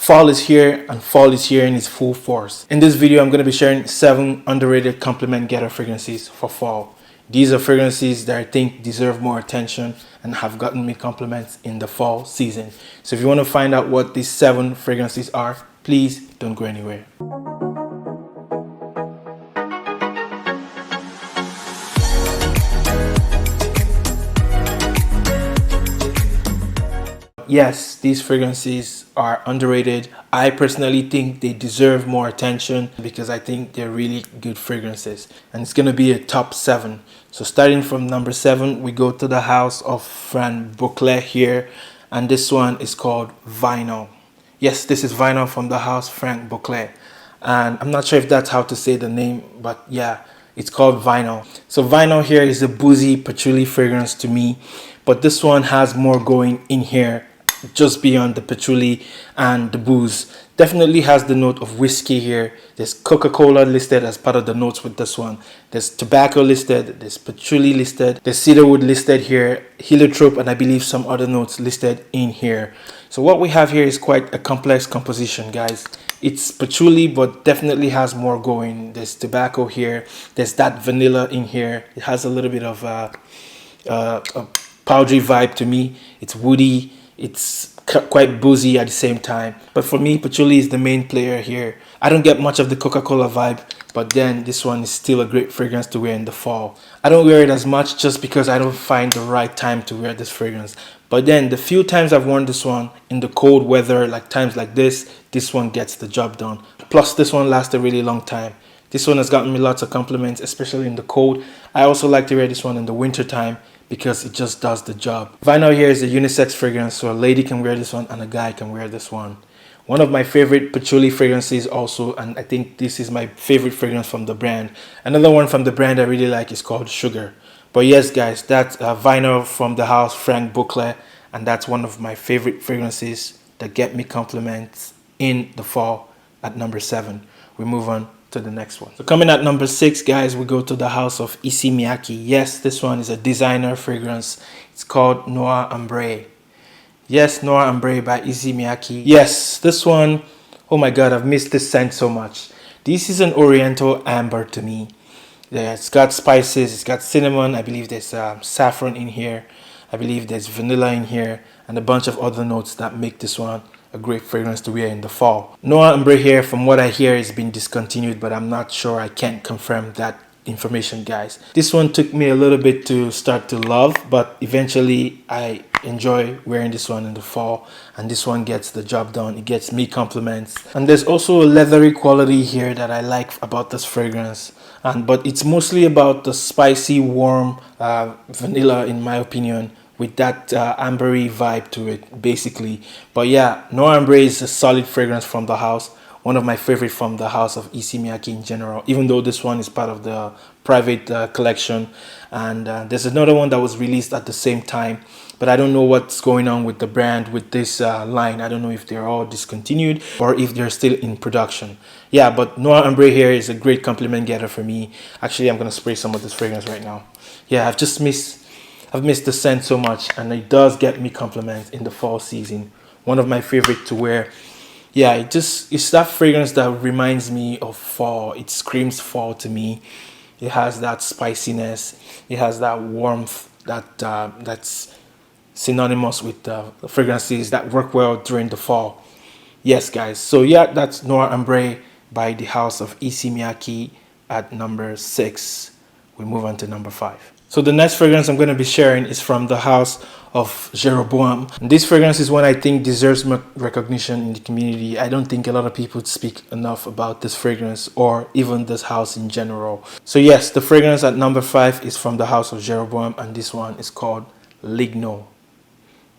Fall is here, and fall is here in its full force. In this video, I'm going to be sharing 7 underrated compliment getter fragrances for fall. These are fragrances that I think deserve more attention and have gotten me compliments in the fall season. So if you want to find out what these 7 fragrances are, please don't go anywhere. Yes, these fragrances are underrated. I personally think they deserve more attention because I think they're really good fragrances. And it's going to be a top 7. So starting from number 7, we go to the house of Franck Boclet here. And this one is called Vinyl. Yes, this is Vinyl from the house Franck Boclet. And I'm not sure if that's how to say the name, but yeah, it's called Vinyl. So Vinyl here is a boozy patchouli fragrance to me. But this one has more going in here, just beyond the patchouli and the booze. Definitely has the note of whiskey here. There's Coca-Cola listed as part of the notes with this one. There's tobacco listed, there's patchouli listed, there's cedarwood listed here, heliotrope, and I believe some other notes listed in here. So what we have here is quite a complex composition, guys. It's patchouli, but definitely has more going. There's tobacco here, there's that vanilla in here. It has a little bit of a powdery vibe to me. It's woody, it's quite boozy at the same time. But for me, patchouli is the main player here. I don't get much of the Coca-Cola vibe, but then this one is still a great fragrance to wear in the fall. I don't wear it as much just because I don't find the right time to wear this fragrance. But then the few times I've worn this one in the cold weather, like times like this one gets the job done. Plus this one lasts a really long time. This one has gotten me lots of compliments, especially in the cold. I also like to wear this one in the winter time because it just does the job. Vinyl here is a unisex fragrance, so a lady can wear this one and a guy can wear this one. One of my favorite patchouli fragrances also, and I think this is my favorite fragrance from the brand. Another one from the brand I really like is called Sugar. But yes, guys, that's Vinyl from the house Franck Boclet, and that's one of my favorite fragrances that get me compliments in the fall at number 7. We move on to the next one. So coming at number 6, guys, we go to the house of Issey Miyake. Yes, this one is a designer fragrance. It's called Noir Ambre. Yes, Noir Ambre by Issey Miyake. Yes, this one, oh my god, I've missed this scent so much. This is an oriental amber to me. Yeah, it's got spices, it's got cinnamon, I believe there's saffron in here, I believe there's vanilla in here, and a bunch of other notes that make this one a great fragrance to wear in the fall. Noir Ambre here, from what I hear, has been discontinued, but I'm not sure. I can't confirm that information, guys. This one took me a little bit to start to love, but eventually I enjoy wearing this one in the fall, and this one gets the job done. It gets me compliments. And there's also a leathery quality here that I like about this fragrance. But it's mostly about the spicy, warm vanilla, in my opinion, with that ambery vibe to it, basically. But yeah, Noir Ambre is a solid fragrance from the house. One of my favorite from the house of Issey Miyake in general, even though this one is part of the private collection. And there's another one that was released at the same time, but I don't know what's going on with the brand, with this line. I don't know if they're all discontinued or if they're still in production. Yeah, but Noir Ambre here is a great compliment getter for me. Actually, I'm gonna spray some of this fragrance right now. Yeah, I've missed the scent so much, and it does get me compliments in the fall season. One of my favorite to wear. Yeah, it's that fragrance that reminds me of fall. It screams fall to me. It has that spiciness. It has that warmth that's synonymous with fragrances that work well during the fall. Yes, guys. So yeah, that's Noir Ambre by the house of Issey Miyake at number 6. We move on to number 5. So the next fragrance I'm going to be sharing is from the house of Jeroboam. And this fragrance is one I think deserves more recognition in the community. I don't think a lot of people speak enough about this fragrance or even this house in general. So yes, the fragrance at number 5 is from the house of Jeroboam, and this one is called Ligno.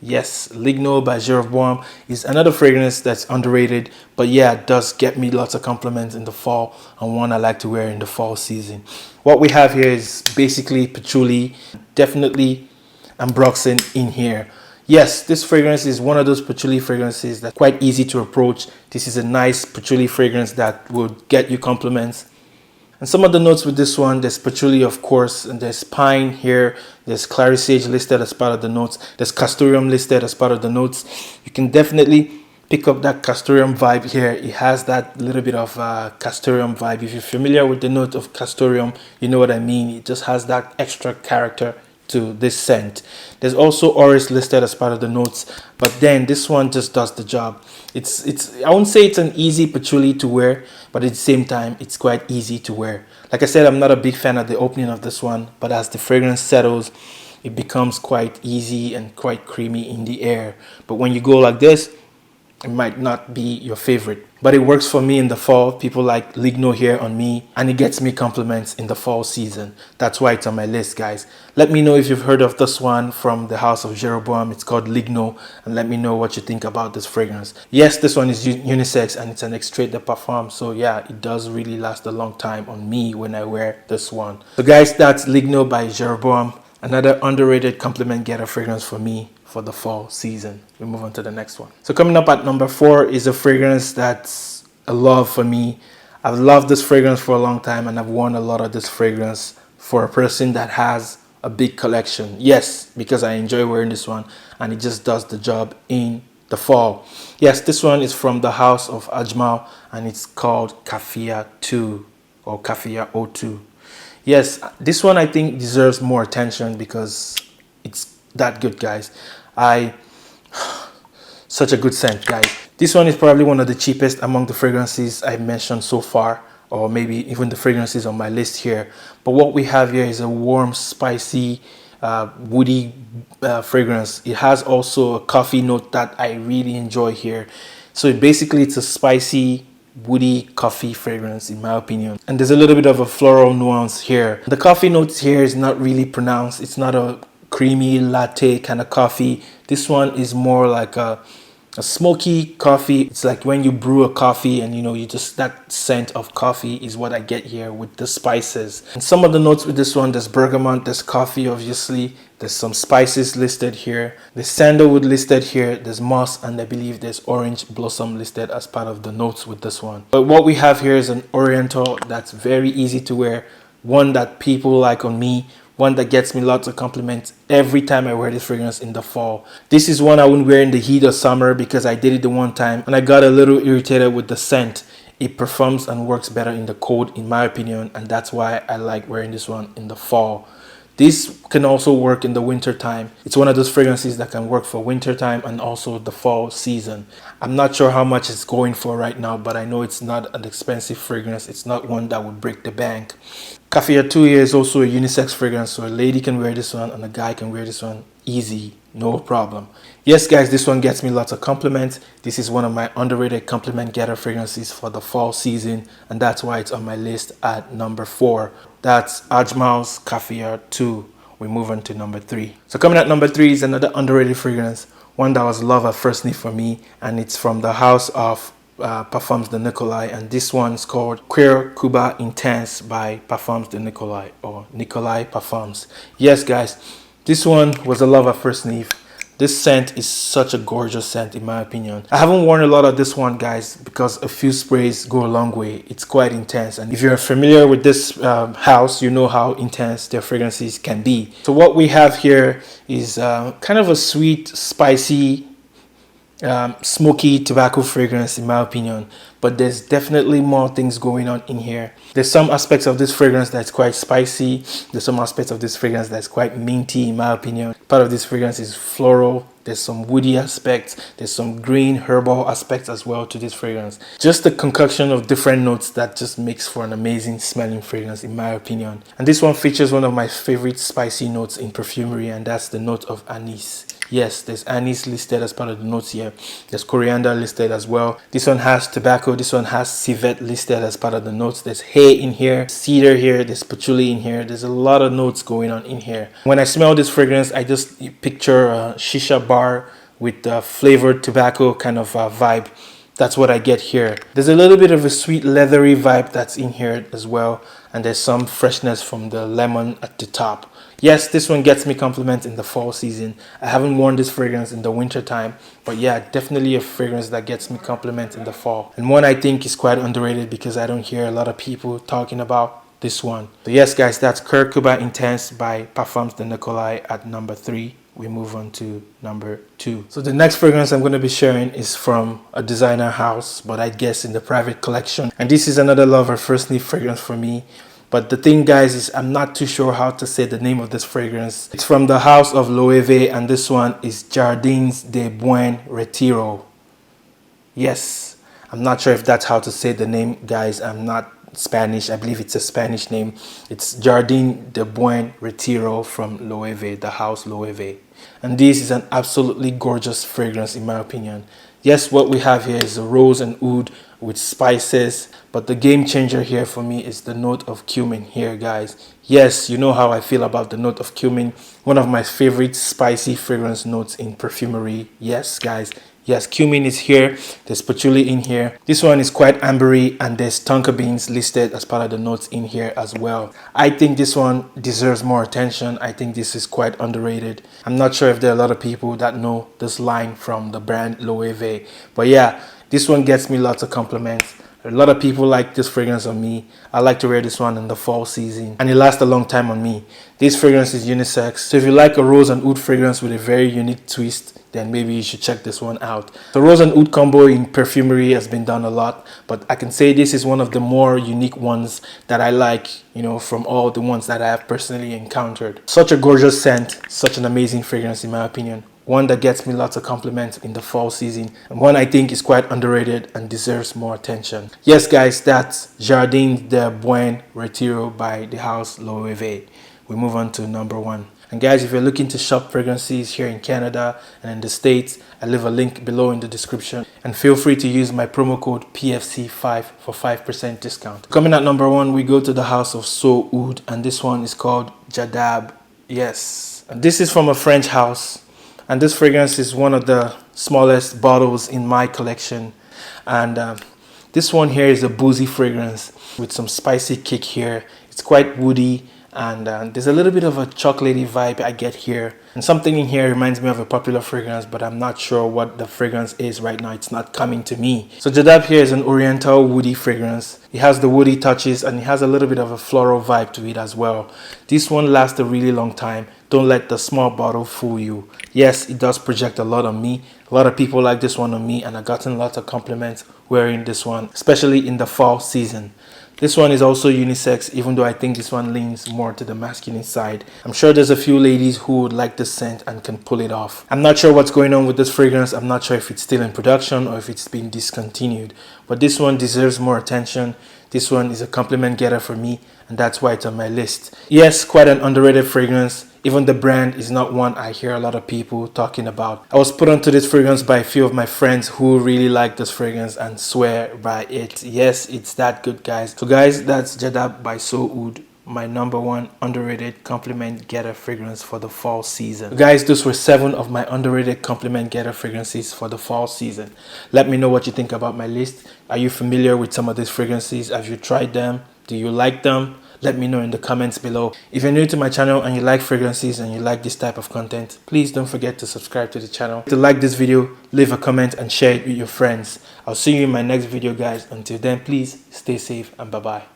Yes, Ligno by Jeroboam is another fragrance that's underrated, but yeah, it does get me lots of compliments in the fall, and one I like to wear in the fall season. What we have here is basically patchouli, definitely ambroxan in here. Yes, this fragrance is one of those patchouli fragrances that's quite easy to approach. This is a nice patchouli fragrance that will get you compliments. And some of the notes with this one, there's patchouli, of course, and there's pine here, there's clary sage listed as part of the notes, there's castoreum listed as part of the notes. You can definitely pick up that castoreum vibe here. It has that little bit of castoreum vibe. If you're familiar with the note of castoreum, you know what I mean. It just has that extra character to this scent. There's also orris listed as part of the notes, but then this one just does the job. It's I won't say it's an easy patchouli to wear, but at the same time it's quite easy to wear. Like I said, I'm not a big fan of the opening of this one, but as the fragrance settles, it becomes quite easy and quite creamy in the air. But when you go like this, it might not be your favorite, but it works for me in the fall. People like Ligno here on me, and it gets me compliments in the fall season. That's why it's on my list, guys. Let me know if you've heard of this one from the house of Jeroboam. It's called Ligno, and let me know what you think about this fragrance. Yes, this one is unisex and it's an extrait de parfum, so yeah, it does really last a long time on me when I wear this one. So guys, that's Ligno by Jeroboam. Another underrated compliment getter fragrance for me for the fall season. We move on to the next one. So coming up at number 4 is a fragrance that's a love for me. I've loved this fragrance for a long time, and I've worn a lot of this fragrance for a person that has a big collection. Yes, because I enjoy wearing this one and it just does the job in the fall. Yes, this one is from the house of Ajmal and it's called Kafia 2 or Kafia O2. Yes, this one I think deserves more attention because it's that good, guys. Such a good scent, guys. This one is probably one of the cheapest among the fragrances I mentioned so far, or maybe even the fragrances on my list here. But what we have here is a warm, spicy, woody fragrance. It has also a coffee note that I really enjoy here. So basically it's a spicy, woody coffee fragrance in my opinion, and there's a little bit of a floral nuance here. The coffee notes here is not really pronounced. It's not a creamy latte kind of coffee. This one is more like a smoky coffee. It's like when you brew a coffee and you just, that scent of coffee is what I get here with the spices. And some of the notes with this one, there's bergamot, there's coffee obviously, there's some spices listed here, there's sandalwood listed here, there's moss, and I believe there's orange blossom listed as part of the notes with this one. But what we have here is an oriental that's very easy to wear, one that people like on me, one that gets me lots of compliments every time I wear this fragrance in the fall. This is one I wouldn't wear in the heat of summer because I did it the one time and I got a little irritated with the scent. It performs and works better in the cold in my opinion, and that's why I like wearing this one in the fall. This can also work in the winter time. It's one of those fragrances that can work for winter time and also the fall season. I'm not sure how much it's going for right now, but I know it's not an expensive fragrance. It's not one that would break the bank. Kafia 2 here is also a unisex fragrance, so a lady can wear this one and a guy can wear this one easy, no problem. Yes guys, this one gets me lots of compliments. This is one of my underrated compliment getter fragrances for the fall season, and that's why it's on my list at number 4. That's Ajmal's Kafia 2. We move on to number 3. So coming at number 3 is another underrated fragrance, one that was love at first sniff for me, and it's from the house of Parfums de Nicolai, and this one's called Queer Cuba Intense by Parfums de Nicolai, or Nicolai Parfums. Yes guys, this one was a love at first sniff. This scent is such a gorgeous scent in my opinion. I haven't worn a lot of this one, guys, because a few sprays go a long way. It's quite intense, and if you're familiar with this house, you know how intense their fragrances can be. So what we have here is kind of a sweet, spicy, smoky tobacco fragrance in my opinion, but there's definitely more things going on in here. There's some aspects of this fragrance that's quite spicy. There's some aspects of this fragrance that's quite minty in my opinion. Part of this fragrance is floral. There's some woody aspects. There's some green herbal aspects as well to this fragrance. Just a concoction of different notes that just makes for an amazing smelling fragrance in my opinion. And this one features one of my favorite spicy notes in perfumery, and that's the note of anise. Yes, there's anise listed as part of the notes here. There's coriander listed as well. This one has tobacco. This one has civet listed as part of the notes. There's hay in here, cedar here, there's patchouli in here. There's a lot of notes going on in here. When I smell this fragrance, I just picture a shisha bar with flavored tobacco kind of vibe. That's what I get here. There's a little bit of a sweet leathery vibe that's in here as well, and there's some freshness from the lemon at the top. Yes, this one gets me compliments in the fall season. I haven't worn this fragrance in the winter time, but yeah, definitely a fragrance that gets me compliments in the fall, and one I think is quite underrated because I don't hear a lot of people talking about this one. So yes guys, that's Queer Cuba Intense by Parfums de Nicolai at number 3. we move on to number 2. So the next fragrance I'm going to be sharing is from a designer house, but I guess in the private collection. And this is another Lover First Sniff fragrance for me. But the thing, guys, is I'm not too sure how to say the name of this fragrance. It's from the house of Loewe, and this one is Jardins de Buen Retiro. Yes, I'm not sure if that's how to say the name, guys. I'm not Spanish. I believe it's a Spanish name. It's Jardin de Buen Retiro from Loewe, the house Loewe. And this is an absolutely gorgeous fragrance in my opinion. Yes, what we have here is a rose and oud with spices, but the game changer here for me is the note of cumin here, guys. Yes, you know how I feel about the note of cumin. One of my favorite spicy fragrance notes in perfumery. Yes, guys. Yes, cumin is here. There's patchouli in here. This one is quite ambery, and there's tonka beans listed as part of the notes in here as well. I think this one deserves more attention. I think this is quite underrated. I'm not sure if there are a lot of people that know this line from the brand Loewe. But yeah, this one gets me lots of compliments. A lot of people like this fragrance on me. I like to wear this one in the fall season, and it lasts a long time on me. This fragrance is unisex, so if you like a rose and oud fragrance with a very unique twist, then maybe you should check this one out. The rose and oud combo in perfumery has been done a lot, but I can say this is one of the more unique ones that I like, you know, from all the ones that I have personally encountered. Such a gorgeous scent, such an amazing fragrance in my opinion. One that gets me lots of compliments in the fall season, and one I think is quite underrated and deserves more attention. Yes, guys, that's Jardin de Buen Retiro by the house Loewe. We move on to number 1. And guys, if you're looking to shop fragrances here in Canada and in the States, I'll leave a link below in the description. And feel free to use my promo code PFC5 for 5% discount. Coming at number 1, we go to the house of So Oud, and this one is called Jadab. Yes. And this is from a French house. And this fragrance is one of the smallest bottles in my collection. And this one here is a boozy fragrance with some spicy kick here. It's quite woody, and there's a little bit of a chocolatey vibe I get here. And something in here reminds me of a popular fragrance, but I'm not sure what the fragrance is right now. It's not coming to me. So Jadab here is an oriental woody fragrance. It has the woody touches, and it has a little bit of a floral vibe to it as well. This one lasts a really long time. Don't let the small bottle fool you. Yes, it does project a lot on me. A lot of people like this one on me, and I've gotten lots of compliments wearing this one, especially in the fall season. This one is also unisex, even though I think this one leans more to the masculine side. I'm sure there's a few ladies who would like this scent and can pull it off. I'm not sure what's going on with this fragrance. I'm not sure if it's still in production or if it's been discontinued. But this one deserves more attention. This one is a compliment getter for me, and that's why it's on my list. Yes, quite an underrated fragrance. Even the brand is not one I hear a lot of people talking about. I was put onto this fragrance by a few of my friends who really like this fragrance and swear by it. Yes, it's that good, guys. So guys, that's Jadab by So Oud, my number 1 underrated compliment getter fragrance for the fall season. So guys, those were 7 of my underrated compliment getter fragrances for the fall season. Let me know what you think about my list. Are you familiar with some of these fragrances? Have you tried them? Do you like them? Let me know in the comments below. If you're new to my channel and you like fragrances and you like this type of content, please don't forget to subscribe to the channel. To like this video, leave a comment and share it with your friends. I'll see you in my next video, guys. Until then, please stay safe and bye-bye.